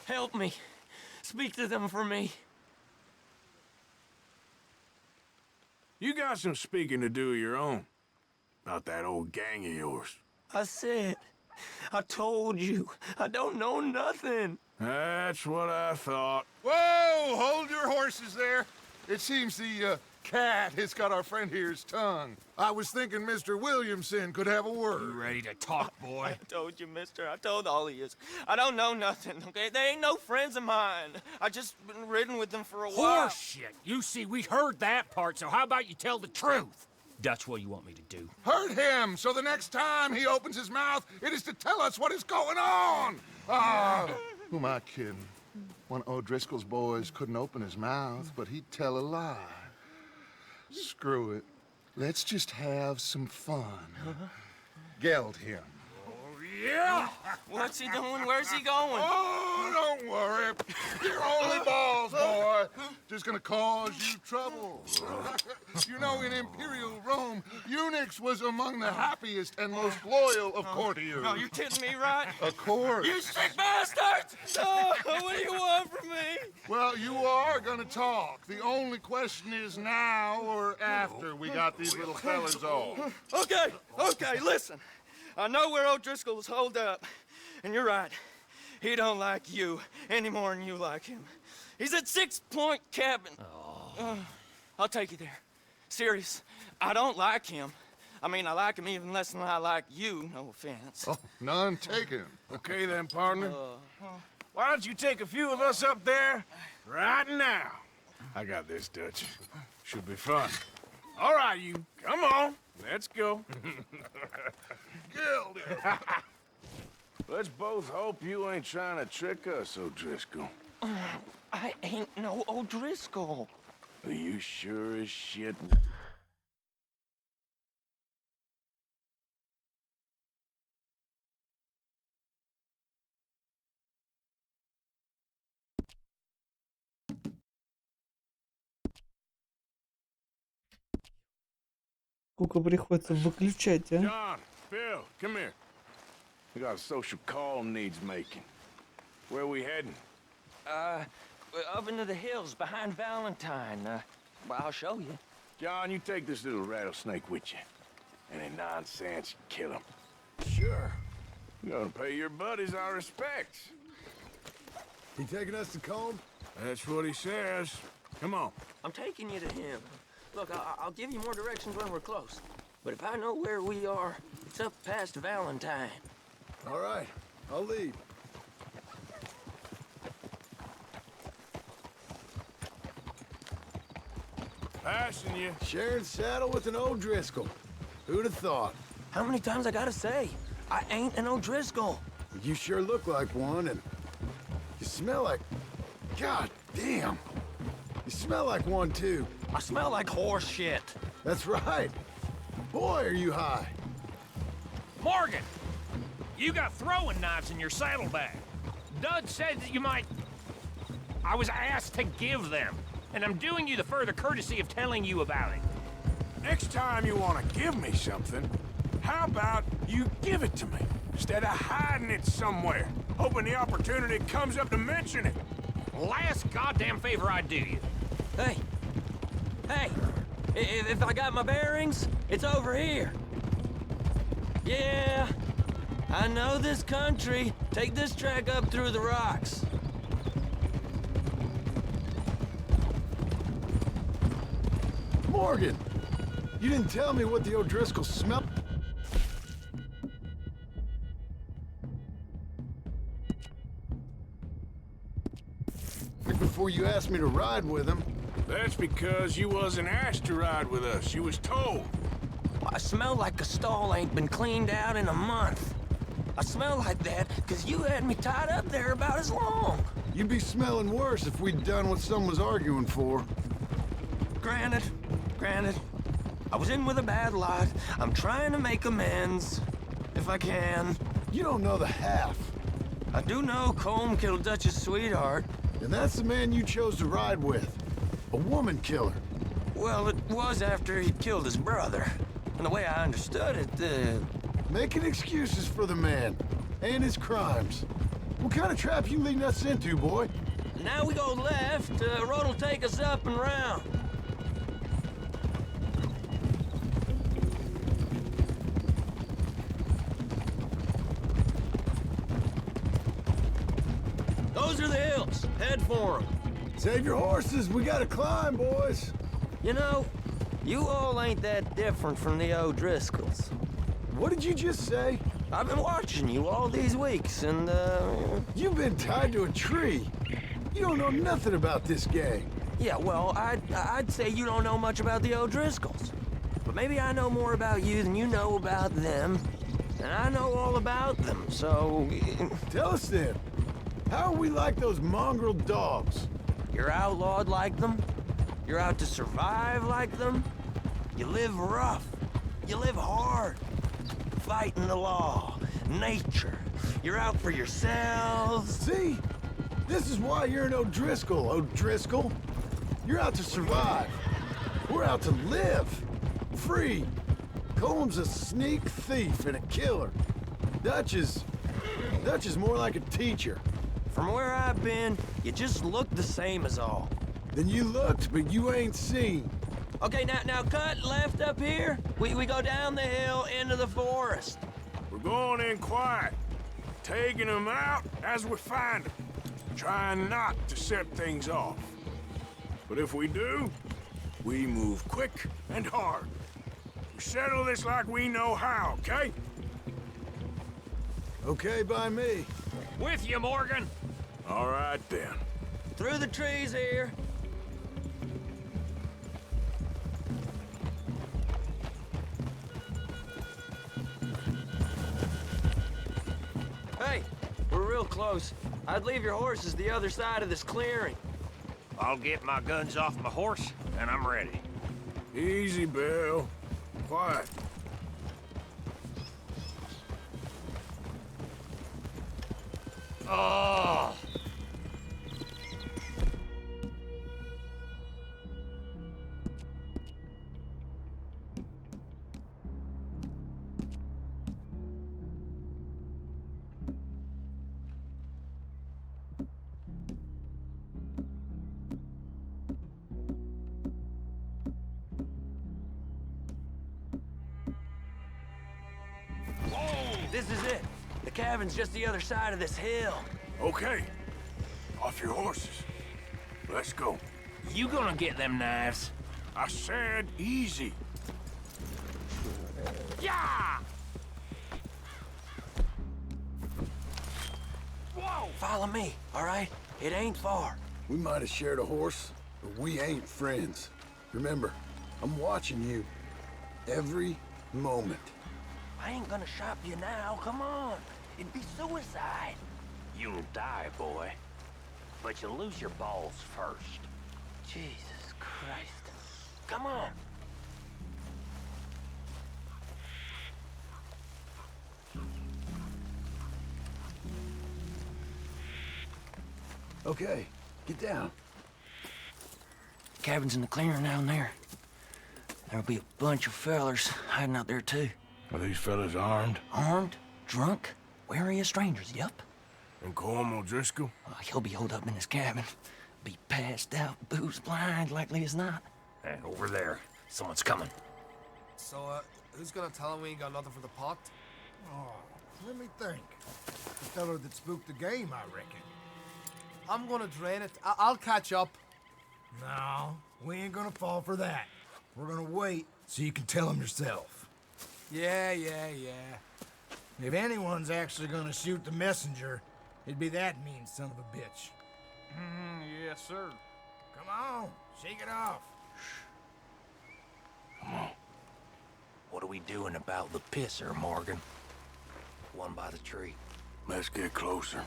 Help me. Speak to them for me. You got some speaking to do of your own. About that old gang of yours. I said, I told you, I don't know nothing. That's what I thought. Whoa! Hold your horses there. It seems the cat has got our friend here's tongue. I was thinking Mr. Williamson could have a word. You ready to talk, boy? I told you, mister. I told all of you. I don't know nothing, okay? They ain't no friends of mine. I just been ridden with them for a while. Horseshit! You see, we heard that part, so how about you tell the truth? Dutch, what do you want me to do? Hurt him, so the next time he opens his mouth, it is to tell us what is going on. Who am I kidding? One of O'Driscoll's boys couldn't open his mouth, but he'd tell a lie. Screw it. Let's just have some fun. Geld him. Yeah! What's he doing? Where's he going? Oh, don't worry. You're only balls, boy. Just gonna cause you trouble. You know, in Imperial Rome, eunuchs was among the happiest and most loyal of courtiers. Oh, you're kidding me, right? Of course. You sick bastards! Oh, what do you want from me? Well, you are gonna talk. The only question is now or after we got these little fellas off. Okay, listen. I know where O'Driscoll's holed up, and you're right. He don't like you any more than you like him. He's at 6 Point Cabin. I'll take you there. Serious, I don't like him. I mean, I like him even less than I like you, no offense. Oh, none taken. Okay then, partner. Why don't you take a few of us up there right now? I got this, Dutch. Should be fun. All right, you. Come on. Let's go. Killed him. Let's both hope you ain't trying to trick us, O'Driscoll. I ain't no O'Driscoll. Are you sure as shit? Сколько приходится выключать, а? John, Bill, come here. We got a social call needs making. Where we heading? Up into the hills behind Valentine. Well, I'll show you. John, you take this little rattlesnake with you. Any nonsense, kill him. Sure. You're gonna pay your buddies our respects. He taking us to Combe? That's what he says. Come on. I'm taking you to him. Look, I'll give you more directions when we're close. But if I know where we are, it's up past Valentine. All right, I'll lead. Passing you. Sharing saddle with an O'Driscoll. Who'd have thought? How many times I gotta say? I ain't an O'Driscoll. You sure look like one, and you smell like... God damn. You smell like one, too. I smell like horse shit. That's right. Boy, are you high. Morgan! You got throwing knives in your saddlebag. Dud said that you might... I was asked to give them, and I'm doing you the further courtesy of telling you about it. Next time you want to give me something, how about you give it to me, instead of hiding it somewhere, hoping the opportunity comes up to mention it? Last goddamn favor I do you. Hey! If I got my bearings, it's over here. Yeah, I know this country. Take this track up through the rocks. Morgan! You didn't tell me what the O'Driscoll smell... Before you asked me to ride with him. That's because you wasn't asked to ride with us. You was told. I smell like a stall ain't been cleaned out in a month. I smell like that because you had me tied up there about as long. You'd be smelling worse if we'd done what some was arguing for. Granted. I was in with a bad lot. I'm trying to make amends, if I can. You don't know the half. I do know Colm killed Dutch's sweetheart. And that's the man you chose to ride with. A woman killer. Well, it was after he'd killed his brother. And the way I understood it, Making excuses for the man. And his crimes. What kind of trap you leading us into, boy? Now we go left. Road will take us up and round. Those are the hills. Head for them. Save your horses. We gotta climb, boys. You know, you all ain't that different from the O'Driscolls. What did you just say? I've been watching you all these weeks, and, You've been tied to a tree. You don't know nothing about this gang. yeah, well, I'd say you don't know much about the O'Driscolls. But maybe I know more about you than you know about them. And I know all about them, so... Tell us then. How are we like those mongrel dogs? You're outlawed like them. You're out to survive like them. You live rough. You live hard. Fighting the law, nature. You're out for yourselves. See? This is why you're an O'Driscoll, O'Driscoll. You're out to survive. We're out to live. Free. Coleman's a sneak thief and a killer. Dutch is more like a teacher. From where I've been, you just look the same as all. Then you looked, but you ain't seen. Okay, now cut left up here. We go down the hill into the forest. We're going in quiet, taking them out as we find them, trying not to set things off. But if we do, we move quick and hard. We settle this like we know how, okay? Okay by me. With you, Morgan. All right, then. Through the trees here. Hey, we're real close. I'd leave your horses the other side of this clearing. I'll get my guns off my horse, and I'm ready. Easy, Bill. Quiet. Oh! This is it. The cabin's just the other side of this hill. Okay. Off your horses. Let's go. You gonna get them knives? I said easy. Yeah! Whoa! Follow me, all right? It ain't far. We might have shared a horse, but we ain't friends. Remember, I'm watching you every moment. I ain't gonna shop you now, come on. It'd be suicide. You'll die, boy. But you'll lose your balls first. Jesus Christ. Come on. Okay, get down. Cabin's in the clearing down there. There'll be a bunch of fellers hiding out there too. Are these fellas armed? Armed, drunk, wary of strangers, yup. And Colm O'Driscoll? He'll be holed up in his cabin. Be passed out, booze blind, likely as not. And over there, someone's coming. So, who's gonna tell him we ain't got nothing for the pot? Oh, let me think. The fella that spooked the game, I reckon. I'm gonna drain it. I'll catch up. No, we ain't gonna fall for that. We're gonna wait so you can tell him yourself. Yeah. If anyone's actually gonna shoot the messenger, it'd be that mean son of a bitch. Yes, sir. Come on, shake it off. What are we doing about the pisser, Morgan? One by the tree. Let's get closer.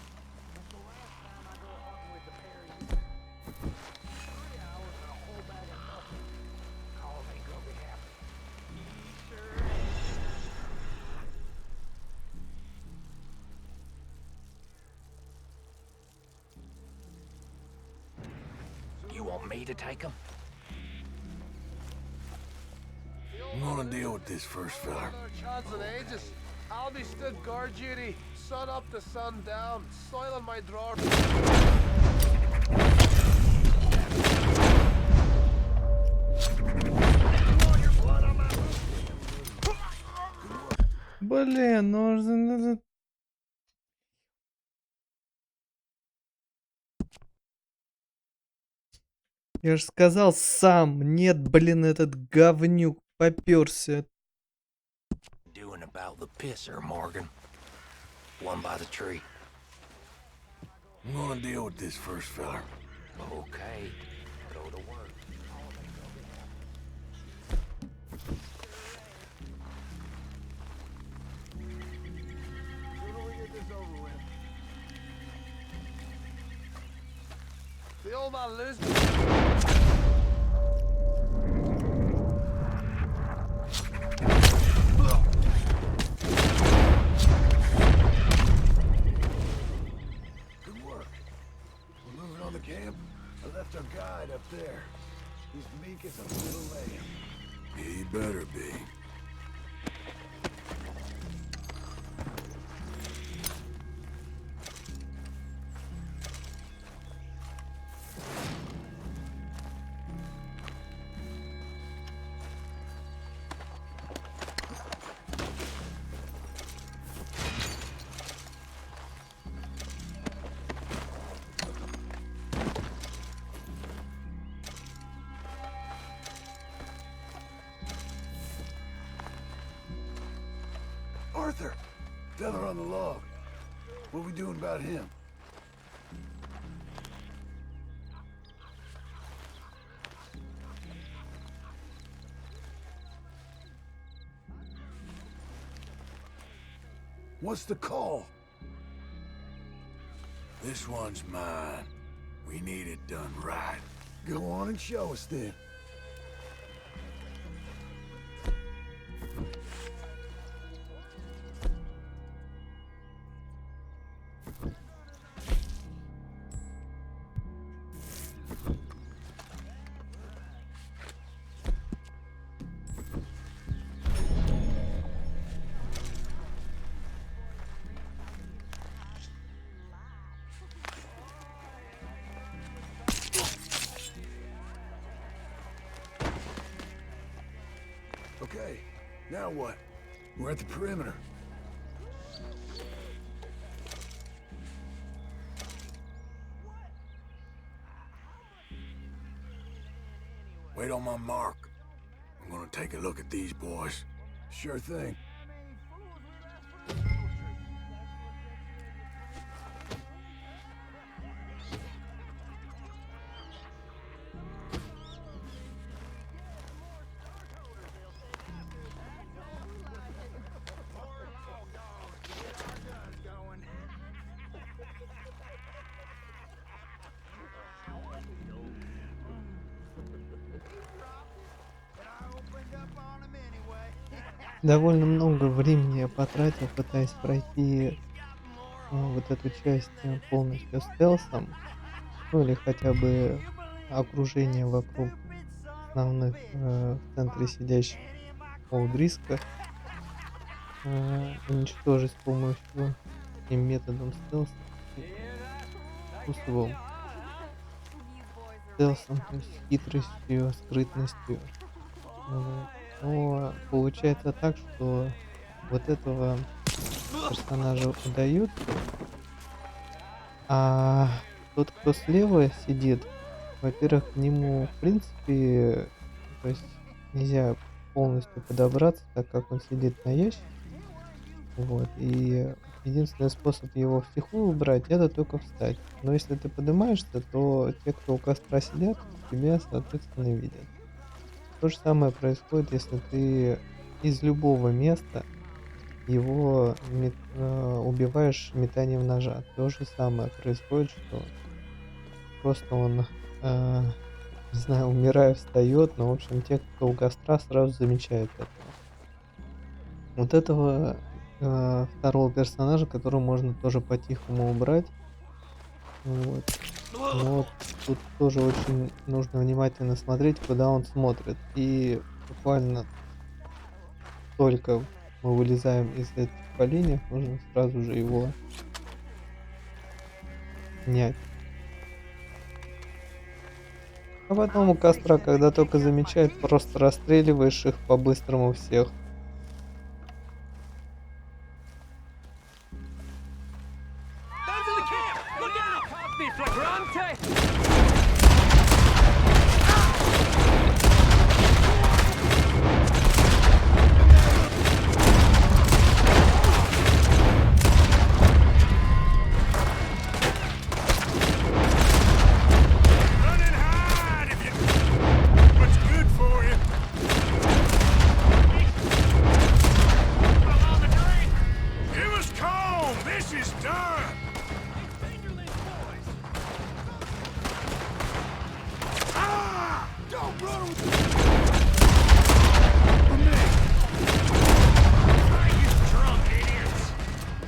You want me to take them? I'm gonna deal with this first fella. I'll be stood guard duty, sun up to sun down, soiling my drawer. Блин, ну... Я же сказал сам. Нет, блин, этот говнюк попёрся. Doing about the pisser, Morgan. One by the tree. I'm gonna deal with this first fella. Okay. Go to work. The old man loses. Good work. We're moving on the camp. I left our guide up there. He's meek as a little lamb. He better be. Arthur! Feather on the log. What we doing about him? What's the call? This one's mine. We need it done right. Go on and show us then. Okay, now what? We're at the perimeter. Wait on my mark. I'm gonna take a look at these boys. Sure thing. Довольно много времени я потратил, пытаясь пройти вот эту часть полностью стелсом. Ну или хотя бы окружение вокруг основных в центре сидящих О'Дрисколла уничтожить с помощью и методом стелса, способом стелсом, то есть хитростью, скрытностью. Вот. Но получается так, что вот этого персонажа удают, а тот, кто слева сидит, во-первых, к нему в принципе, то есть нельзя полностью подобраться, так как он сидит на ящике. Вот, и единственный способ его втихую убрать — это только встать. Но если ты поднимаешься, то те, кто у костра сидят, тебя, соответственно, видят. То же самое происходит, если ты из любого места его убиваешь метанием ножа. То же самое происходит, что просто он, не знаю, умирая, встает, но, в общем, те, кто у костра, сразу замечают это. Вот этого второго персонажа, которого можно тоже по-тихому убрать. Вот. Но тут тоже очень нужно внимательно смотреть, куда он смотрит. И буквально только мы вылезаем из этих поленьев, нужно сразу же его снять. А потом у костра, когда только замечает, просто расстреливаешь их по-быстрому всех. Those in the camp! Look out! Cosby flagrante! Run and hide if you... What's good for you? Along the drain! Give us calm! This is done! Fingerling boys! Ah! Don't run with You drunk idiots!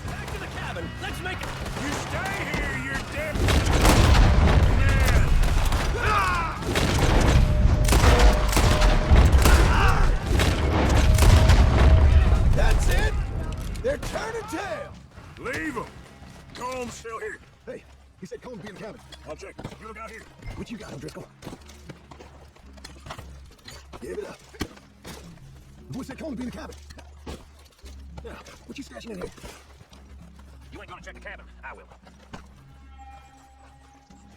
Back to the cabin! Let's make it! You stay here, you're dead man! Ah! That's it? They're turning tail. Leave him! Comb's still here. Hey, he said Coleman be in the cabin. I'll check. You look out here. What you got, O'Driscoll? Give it up. The boy said Coleman be in the cabin. Now, what you stashing in here? You ain't gonna check the cabin. I will. You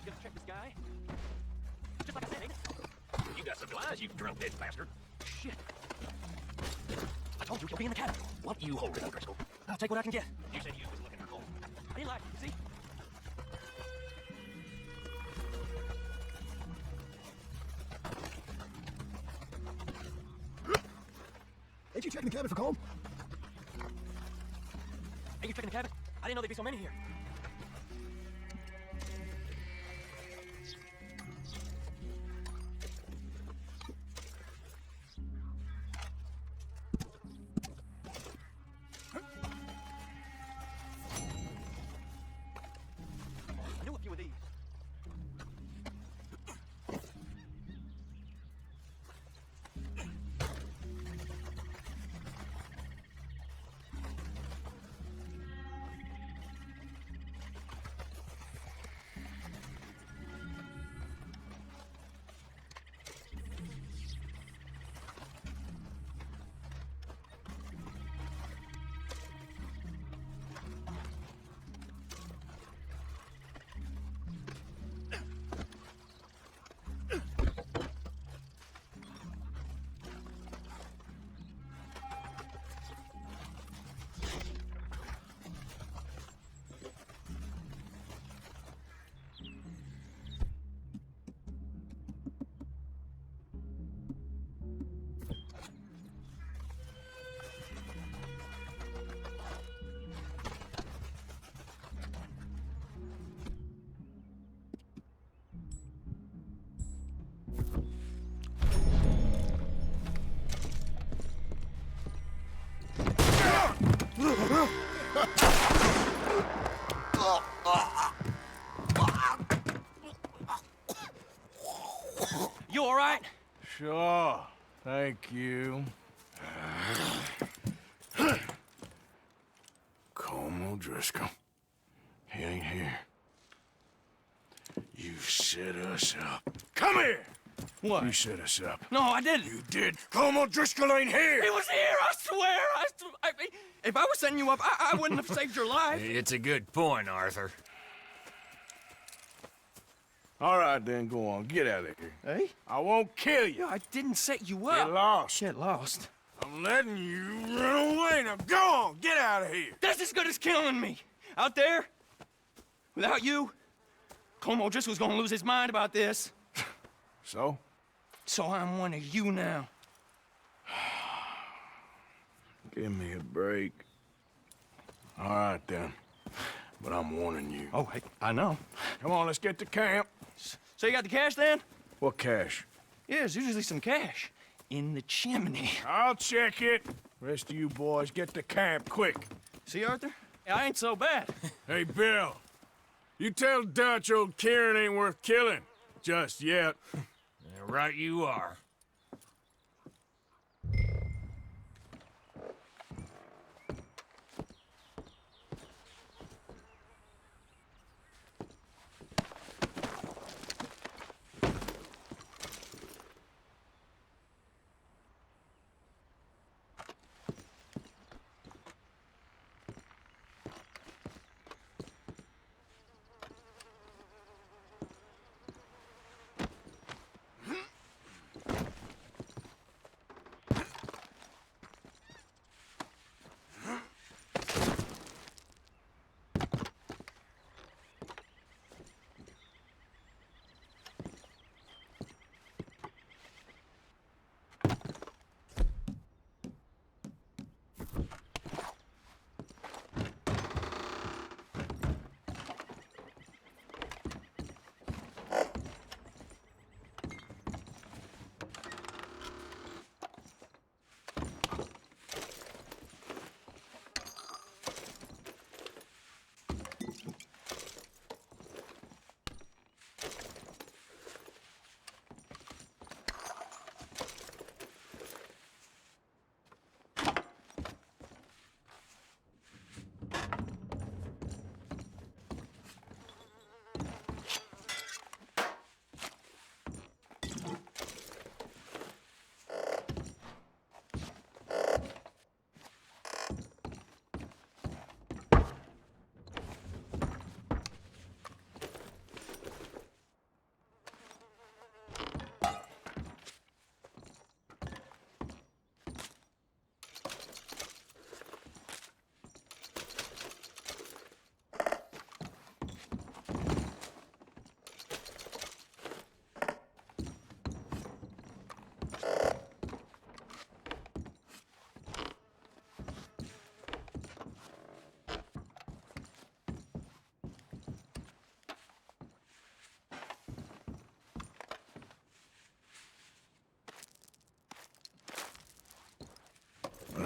gonna check this guy? Just like I said, ain't it? You got supplies, you drunk dead bastard. Shit. I told you he'll be in the cabin. What you hold it, O'Driscoll? I'll take what I can get. You said you was looking for Cole. I didn't like it, see? Ain't you checking the cabin for Coleman? Ain't you checking the cabin? I didn't know there'd be so many here. I knew a few of these. You all right? Sure. Thank you. Colm O'Driscoll. He ain't here. You set us up. Come here! What? You set us up. No, I didn't. You did. Colm O'Driscoll ain't here! He was here, I swear. If I was setting you up, I wouldn't have saved your life. It's a good point, Arthur. All right, then, go on. Get out of here. Hey? I won't kill you. Yeah, I didn't set you Get up. lost. Get lost. I'm letting you run away. Now go on. Get out of here. That's as good as killing me. Out there, without you, Colm O'Driscoll's gonna lose his mind about this. So? So I'm one of you now. Give me a break. All right, then. But I'm warning you. Oh, hey, I know. Come on, let's get to camp. So you got the cash then? What cash? Yeah, there's usually some cash in the chimney. I'll check it. Rest of you boys, get to camp, quick. See, Arthur? I ain't so bad. Hey, Bill. You tell Dutch old Kieran ain't worth killing. Just yet. Right you are.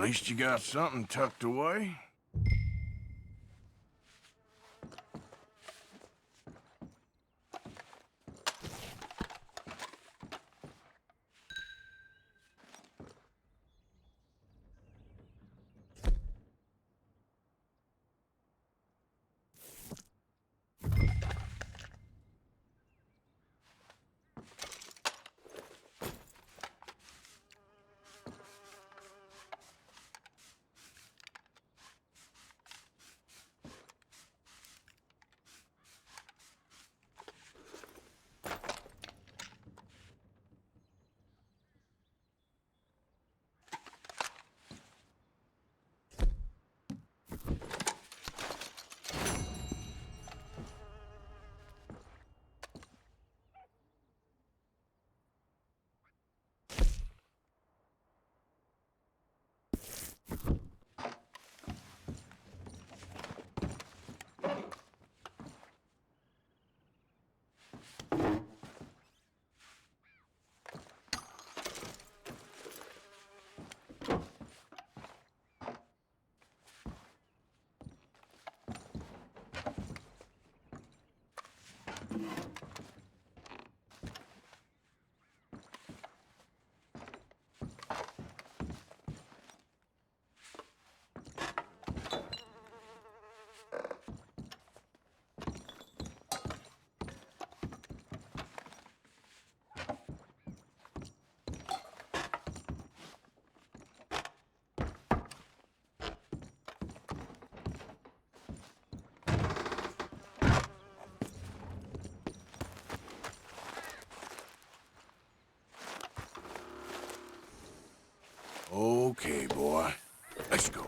At least you got something tucked away. Okay, boy. Let's go.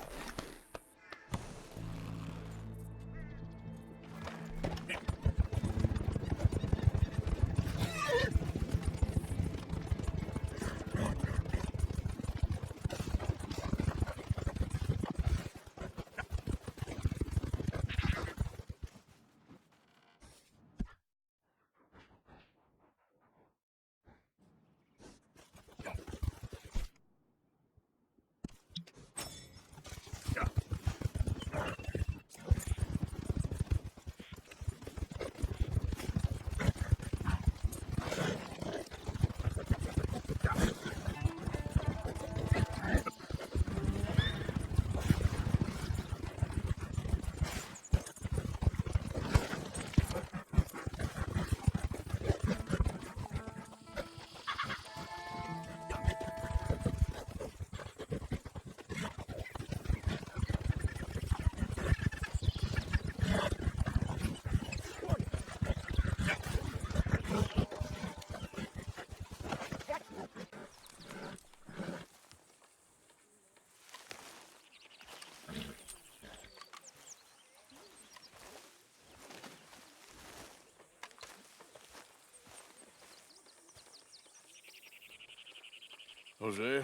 Jose,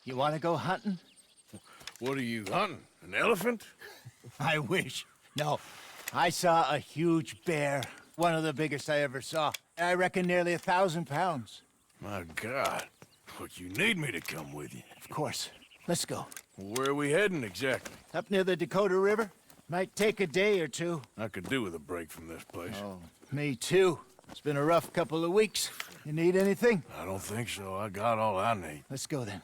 You want to go hunting? what are you hunting? An elephant? I wish. No. I saw a huge bear. One of the biggest I ever saw. I reckon nearly 1,000 pounds. My God. Look, you need me to come with you. Of course. Let's go. Where are we heading exactly? Up near the Dakota River. Might take a day or two. I could do with a break from this place. Oh, me too. It's been a rough couple of weeks. You need anything? I don't think so. I got all I need. Let's go then.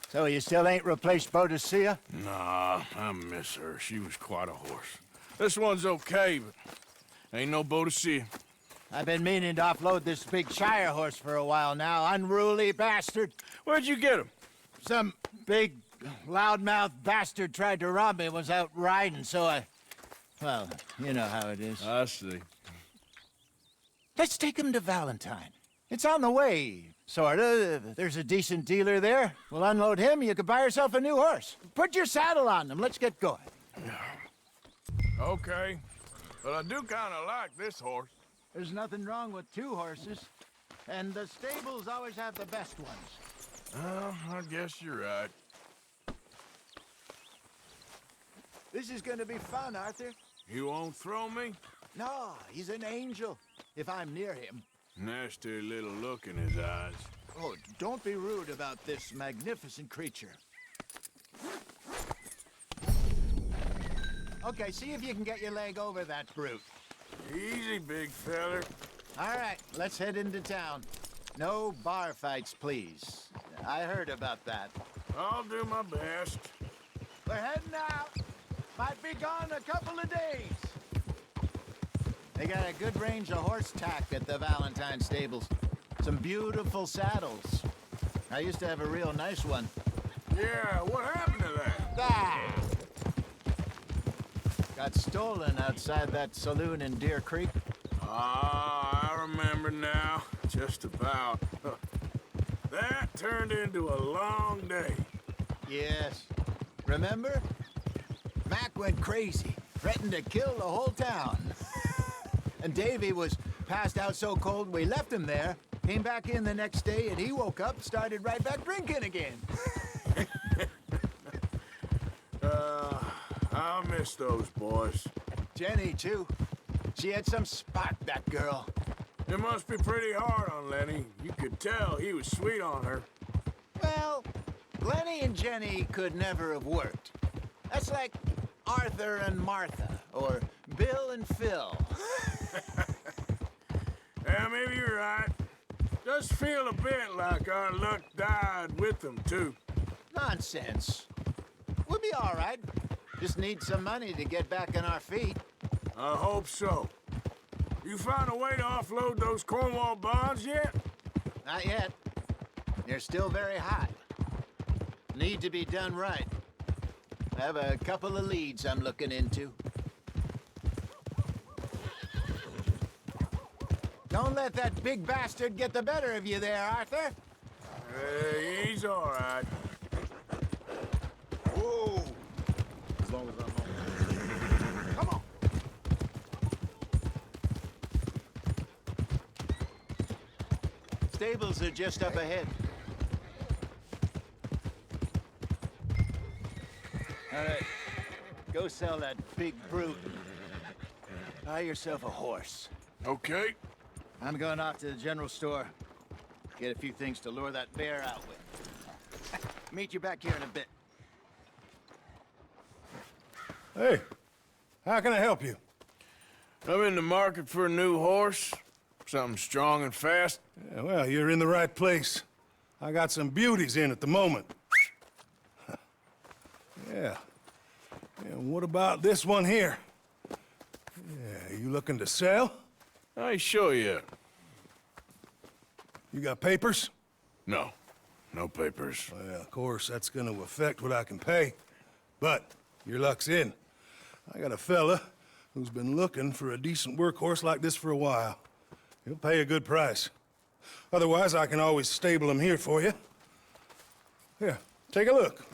So you still ain't replaced Boadicea? Nah, I miss her. She was quite a horse. This one's okay, but ain't no Boadicea. I've been meaning to offload this big Shire horse for a while now. Unruly bastard. Where'd you get him? Some big, loudmouth bastard tried to rob me and was out riding, so I... Well, you know how it is. I see. Let's take him to Valentine. It's on the way, sorta. There's a decent dealer there. We'll unload him, you can buy yourself a new horse. Put your saddle on them, let's get going. Okay, but I do kind of like this horse. There's nothing wrong with two horses. And the stables always have the best ones. Well, I guess you're right. This is gonna be fun, Arthur. You won't throw me? No, he's an angel, if I'm near him. Nasty little look in his eyes. Oh, don't be rude about this magnificent creature. Okay, see if you can get your leg over that brute. Easy, big feller. All right, let's head into town. No bar fights, please. I heard about that. I'll do my best. We're heading out. Might be gone a couple of days. They got a good range of horse tack at the Valentine stables. Some beautiful saddles. I used to have a real nice one. Yeah, what happened to that? Ah! Got stolen outside that saloon in Deer Creek. Ah, I remember now. Just about. That turned into a long day. Yes. Remember? Mac went crazy, threatened to kill the whole town. And Davy was passed out so cold we left him there, came back in the next day, and he woke up, started right back drinking again. I'll miss those boys. Jenny, too. She had some spark, that girl. It must be pretty hard on Lenny. You could tell he was sweet on her. Well, Lenny and Jenny could never have worked. That's like Arthur and Martha, or Bill and Phil. Yeah, maybe you're right. Does feel a bit like our luck died with them, too. Nonsense. We'll be all right. Just need some money to get back on our feet. I hope so. You found a way to offload those Cornwall bonds yet? Not yet. They're still very hot. Need to be done right. I have a couple of leads I'm looking into. Don't let that big bastard get the better of you there, Arthur. He's all right. Whoa! As long as I'm home. Come on. Stables are just up ahead. All right. Go sell that big brute. Buy yourself a horse. Okay. I'm going off to the general store. Get a few things to lure that bear out with. Meet you back here in a bit. Hey, how can I help you? I'm in the market for a new horse. Something strong and fast. Yeah, well, you're in the right place. I got some beauties in at the moment. Yeah. And what about this one here? Yeah, you looking to sell? I show you. You got papers? No. No papers. Well, of course, that's gonna affect what I can pay. But your luck's in. I got a fella who's been looking for a decent workhorse like this for a while. He'll pay a good price. Otherwise, I can always stable him here for you. Here, take a look.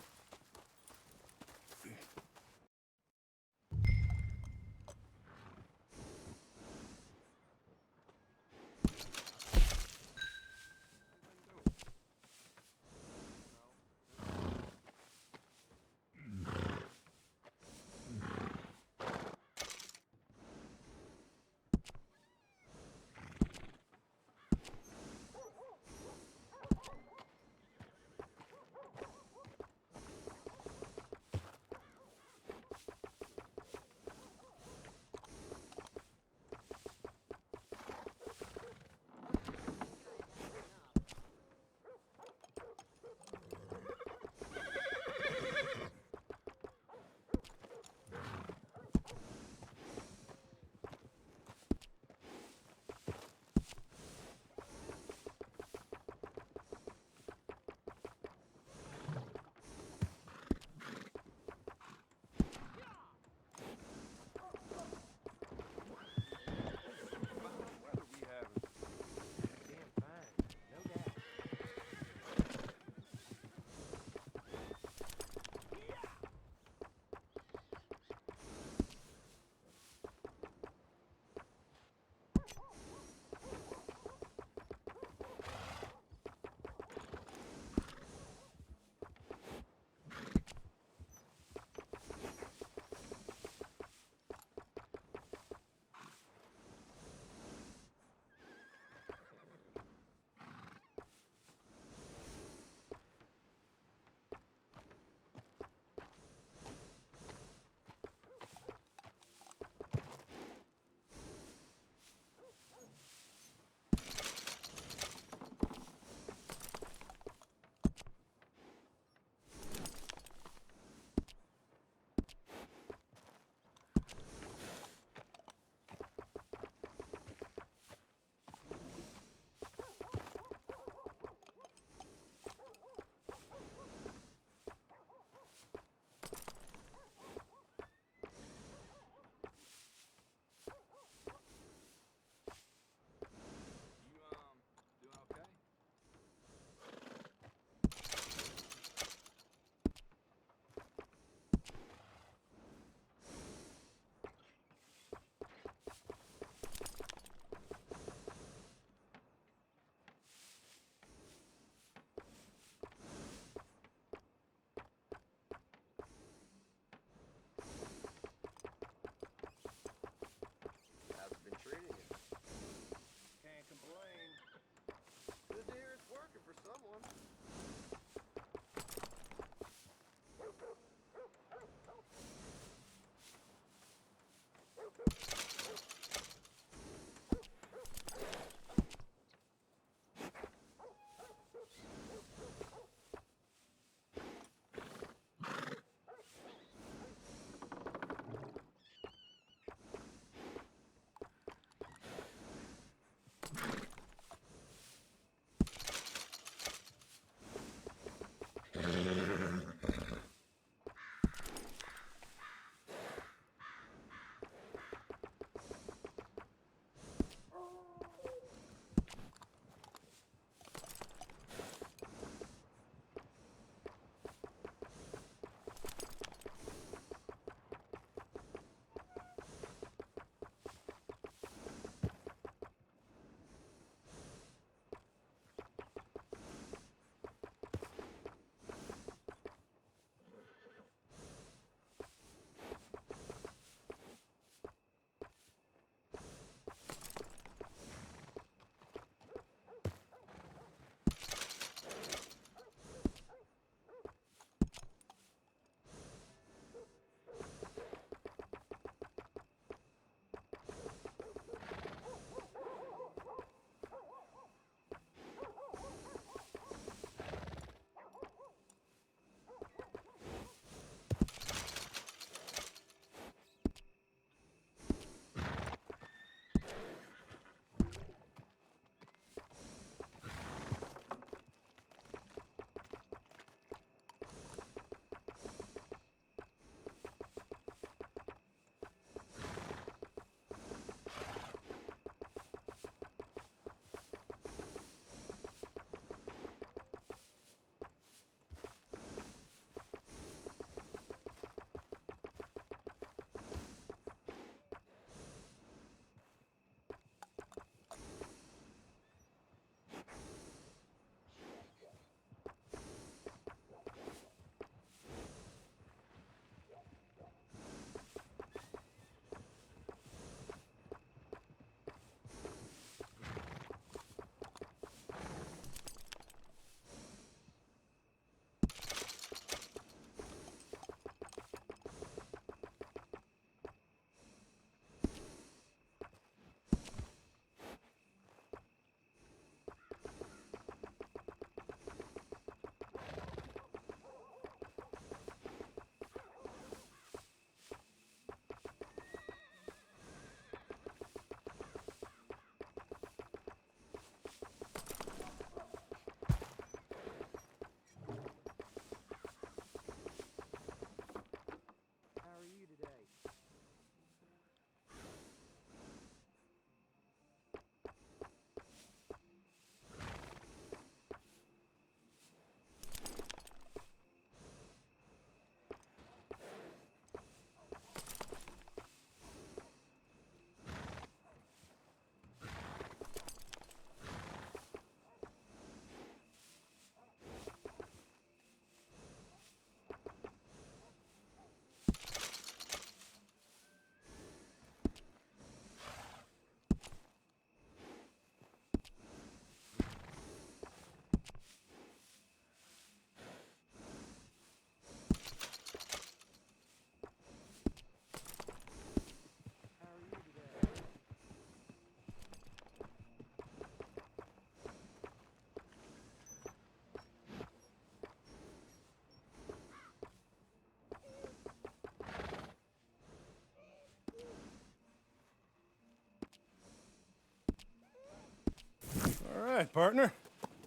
right, partner.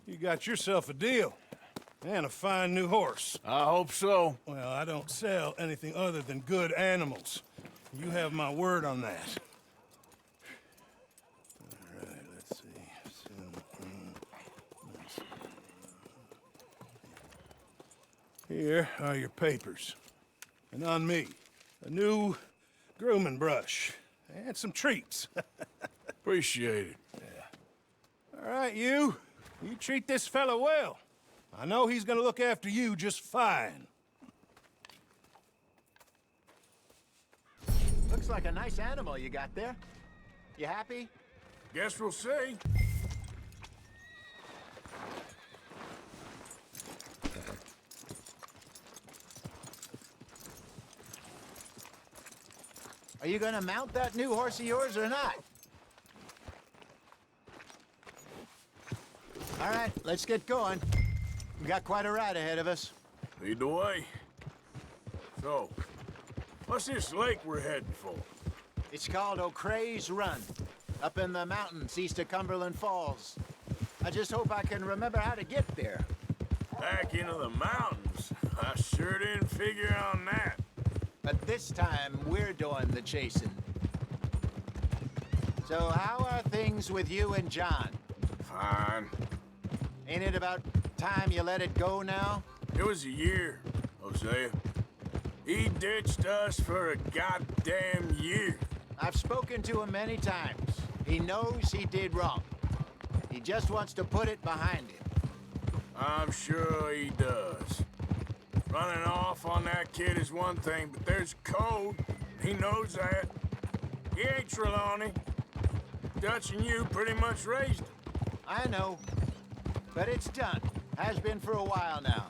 You got yourself a deal. And a fine new horse. I hope so. Well, I don't sell anything other than good animals. You have my word on that. All right, let's see. Here are your papers. And on me, a new grooming brush. And some treats. Appreciate it. Yeah. All right, you treat this fella well. I know he's gonna look after you just fine. Looks like a nice animal you got there. You happy? Guess we'll see. Are you gonna mount that new horse of yours or not? All right, let's get going. We got quite a ride ahead of us. Lead the way. So, what's this lake we're heading for? It's called O'Cray's Run, up in the mountains east of Cumberland Falls. I just hope I can remember how to get there. Back into the mountains? I sure didn't figure on that. But this time, we're doing the chasing. So how are things with you and John? Fine. Ain't it about time you let it go now? It was a year, Hosea. He ditched us for a goddamn year. I've spoken to him many times. He knows he did wrong. He just wants to put it behind him. I'm sure he does. Running off on that kid is one thing, but there's code. He knows that. He ain't Trelawney. Dutch and you pretty much raised him. I know. But it's done. Has been for a while now.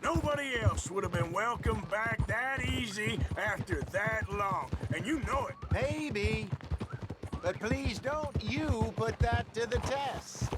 Nobody else would have been welcomed back that easy after that long, and you know it. Maybe. But please don't you put that to the test.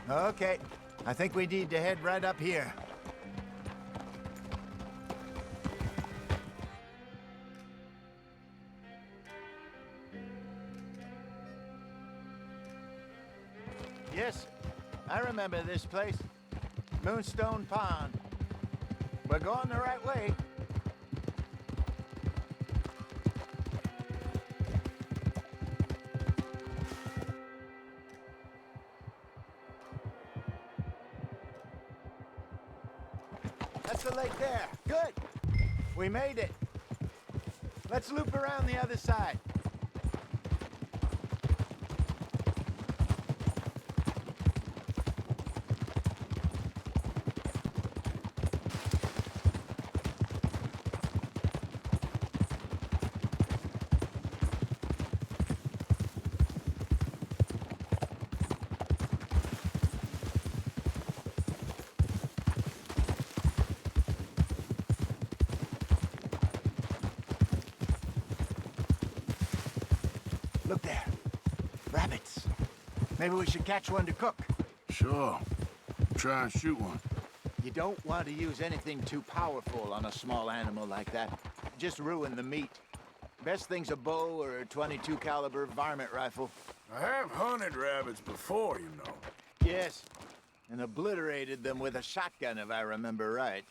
Okay, I think we need to head right up here. Yes, I remember this place. Moonstone Pond. We're going the right way. That's the lake there. Good. We made it. Let's loop around the other side. Look there. Rabbits. Maybe we should catch one to cook. Sure. Try and shoot one. You don't want to use anything too powerful on a small animal like that. Just ruin the meat. Best thing's a bow or a .22 caliber varmint rifle. I have hunted rabbits before, you know. Yes, and obliterated them with a shotgun if I remember right.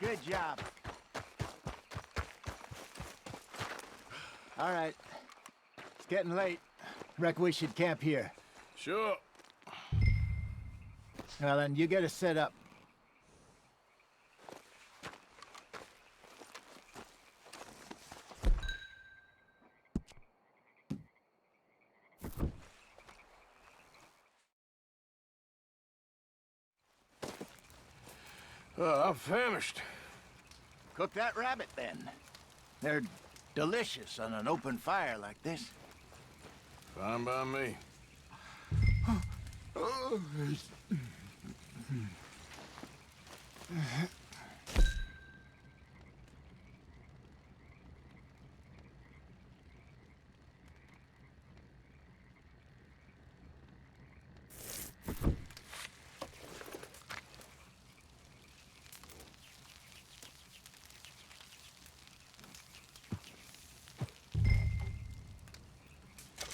Good job. All right. It's getting late. Reckon we should camp here. Sure. Well, then you get us set up. I'm famished. Cook that rabbit, then. They're delicious on an open fire like this. Fine by me.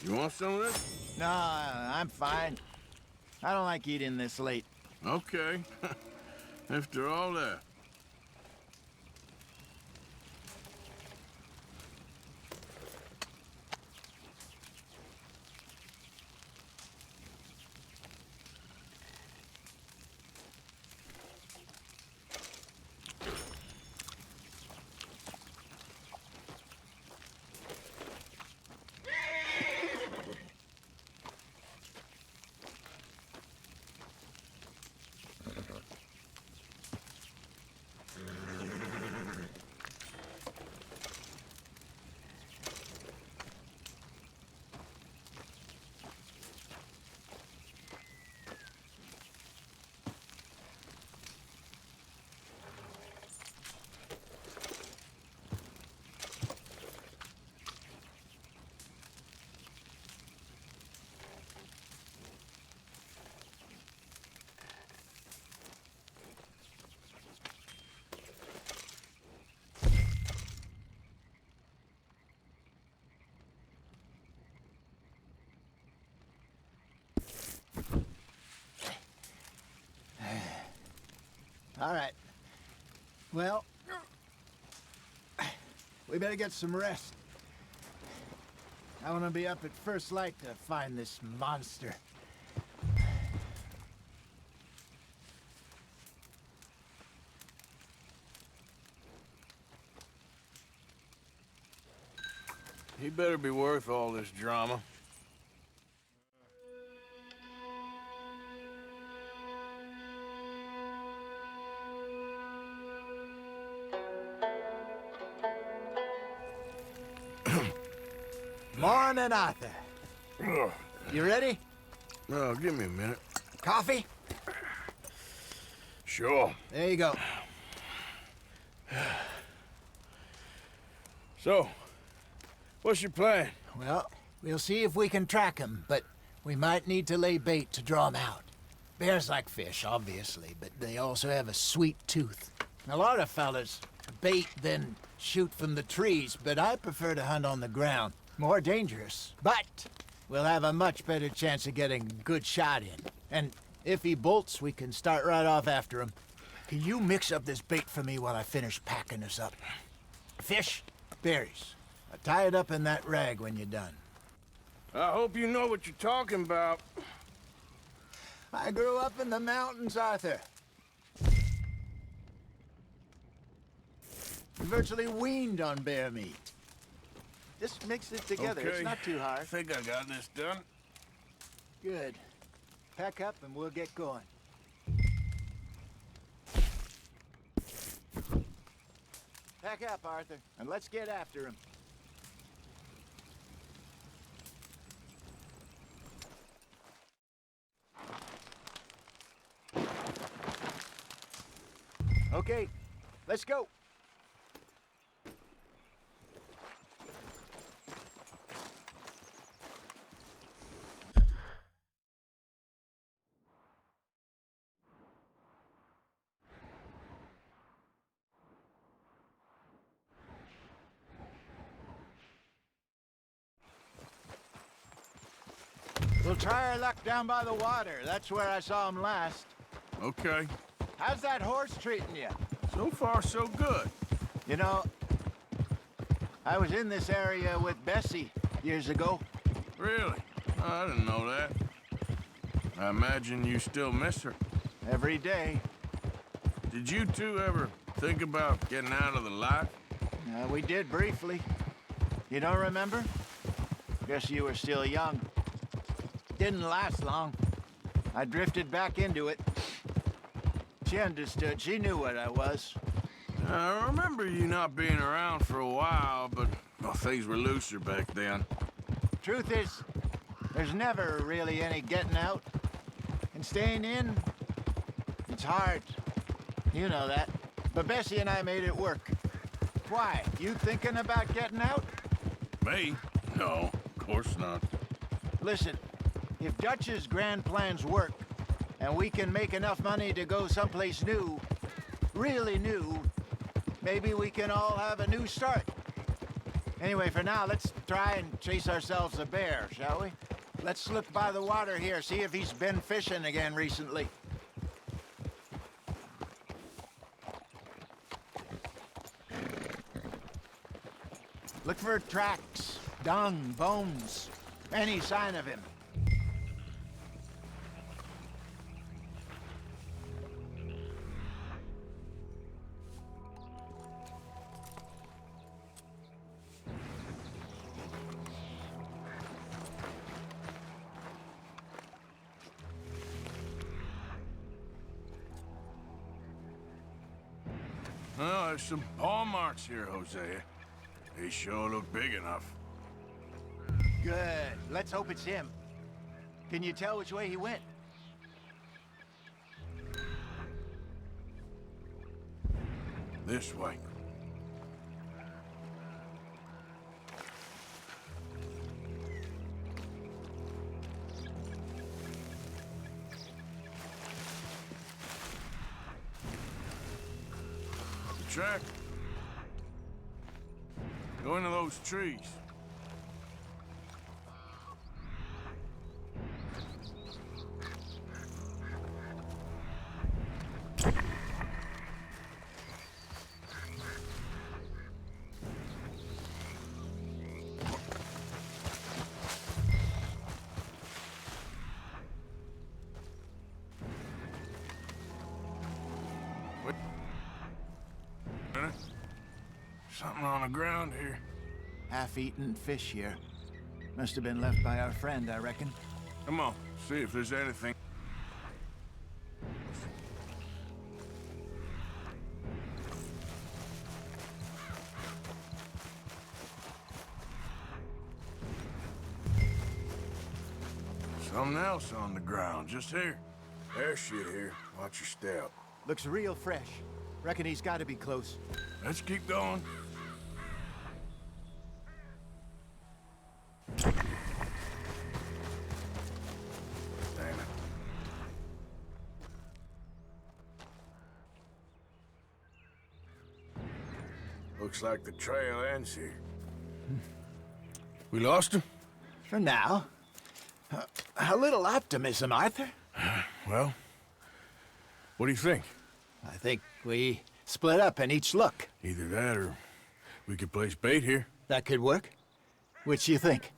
You want some of this? No, I'm fine. I don't like eating this late. Okay. After all that. All right. Well, we better get some rest. I want to be up at first light to find this monster. He better be worth all this drama. Morning, Arthur. You ready? Oh, give me a minute. Coffee? Sure. There you go. So, what's your plan? Well, we'll see if we can track him, but we might need to lay bait to draw him out. Bears like fish, obviously, but they also have a sweet tooth. A lot of fellas bait, then shoot from the trees, but I prefer to hunt on the ground. More dangerous, but we'll have a much better chance of getting a good shot in. And if he bolts, we can start right off after him. Can you mix up this bait for me while I finish packing this up? Fish, berries. I'll tie it up in that rag when you're done. I hope you know what you're talking about. I grew up in the mountains, Arthur. Virtually weaned on bear meat. Just mix it together. Okay. It's not too I hard. think I got this done. Good. Pack up and we'll get going. Pack up, Arthur, and let's get after him. Okay, let's go. We'll try our luck down by the water. That's where I saw him last. Okay. How's that horse treating you? So far, so good. You know, I was in this area with Bessie years ago. Really? I didn't know that. I imagine you still miss her. Every day. Did you two ever think about getting out of the life? We did briefly. You don't remember? Guess you were still young. Didn't last long. I drifted back into it. She understood. She knew what I was. I remember you not being around for a while, but well, things were looser back then. Truth is, there's never really any getting out. And staying in, it's hard. You know that. But Bessie and I made it work. Why? You thinking about getting out? Me? No, of course not. Listen, if Dutch's grand plans work, and we can make enough money to go someplace new, really new, maybe we can all have a new start. Anyway, for now, let's try and chase ourselves a bear, shall we? Let's slip by the water here, see if he's been fishing again recently. Look for tracks, dung, bones, any sign of him. Well, there's some paw marks here, Hosea. They sure look big enough. Good. Let's hope it's him. Can you tell which way he went? This way. The track. Go into those trees. something on the ground here. Half-eaten fish here. Must have been left by our friend, I reckon. Come on, see if there's anything. Something else on the ground, just here. There's shit here. Watch your step. Looks real fresh. Reckon he's got to be close. Let's keep going. Damn it. Looks like the trail ends here. We lost him? For now. A little optimism, Arthur. Well, what do you think? I think we split up and each look. Either that or we could place bait here. That could work. Which you think?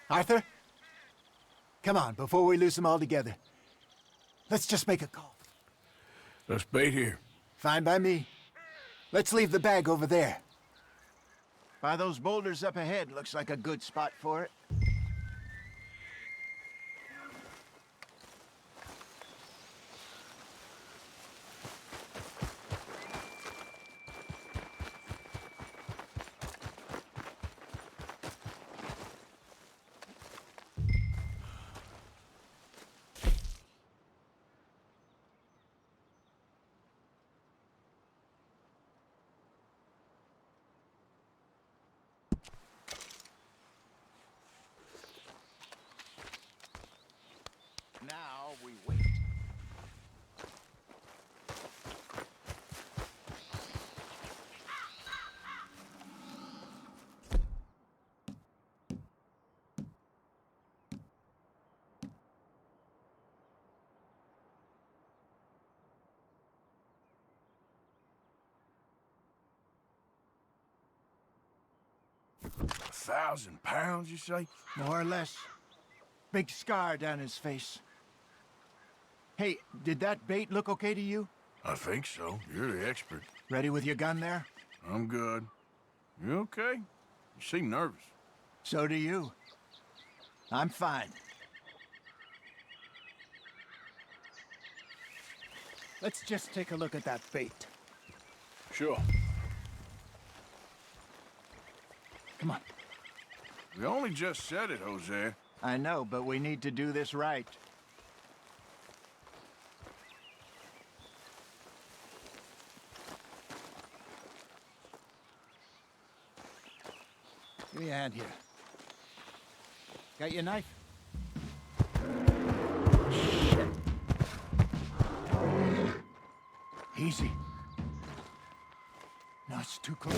Arthur? Come on, before we lose them all together. Let's just make a call. Let's bait here. Fine by me. Let's leave the bag over there. By those boulders up ahead, looks like a good spot for it. Now we wait. £1,000, you say? More or less. Big scar down his face. Hey, did that bait look okay to you? I think so. You're the expert. Ready with your gun there? I'm good. You okay? You seem nervous. So do you. I'm fine. Let's just take a look at that bait. Sure. Come on. We only just said it, Jose. I know, but we need to do this right. Give me a hand here. Got your knife? Shit. Easy. No, it's too close.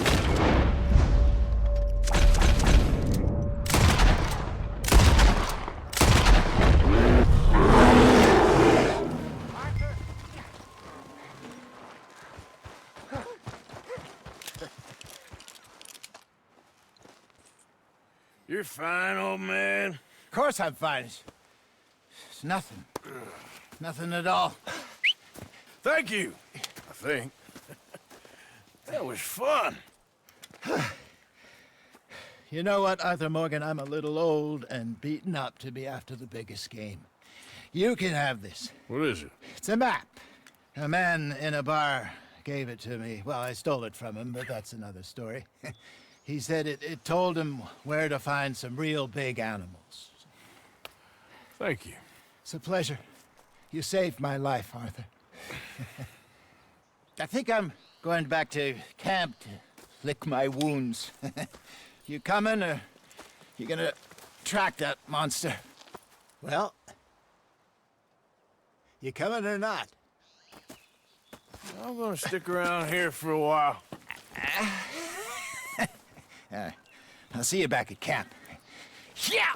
You're fine, old man. Of course I'm fine. It's nothing. Nothing at all. Thank you, I think. That was fun. You know what, Arthur Morgan? I'm a little old and beaten up to be after the biggest game. You can have this. What is it? It's a map. A man in a bar gave it to me. Well, I stole it from him, but that's another story. He said it told him where to find some real big animals. Thank you. It's a pleasure. You saved my life, Arthur. I think I'm going back to camp to lick my wounds. You coming, or you gonna track that monster? Well, you coming or not? I'm gonna stick around here for a while. I'll see you back at camp. Yeah!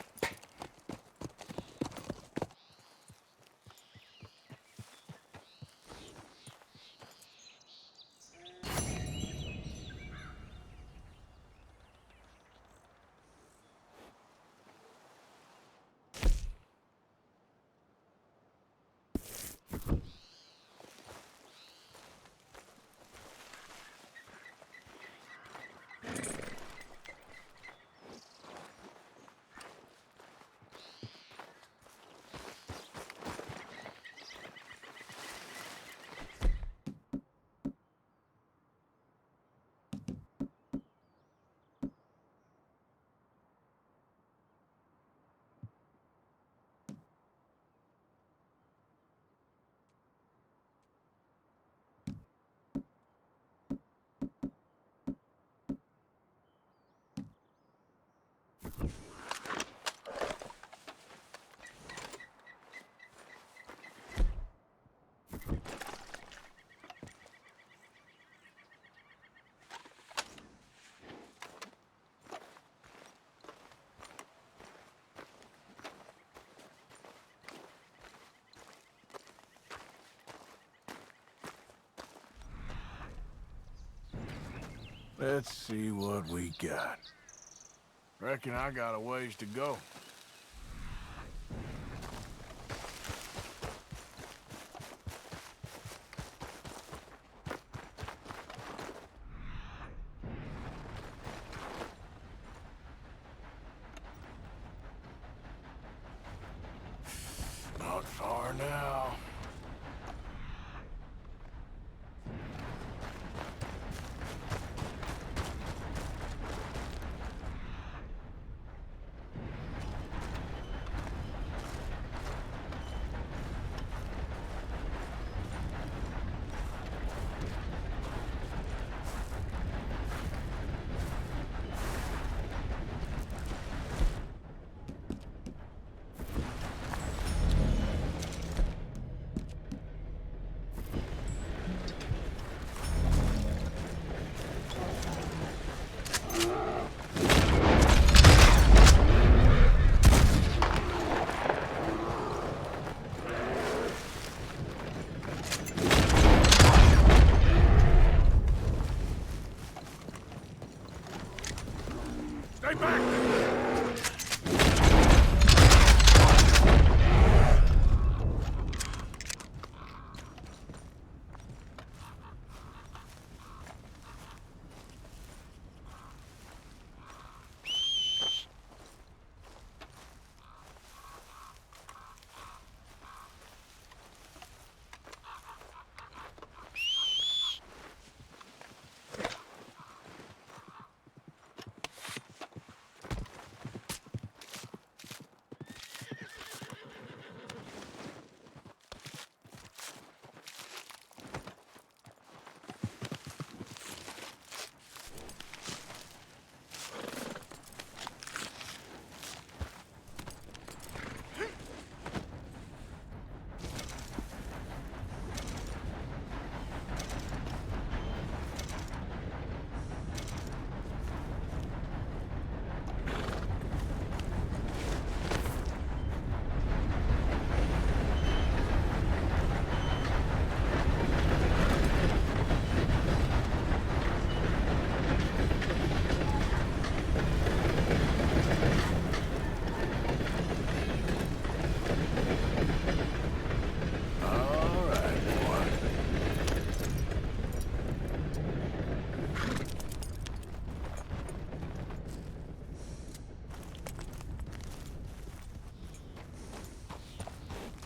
Let's see what we got. Reckon I got a ways to go.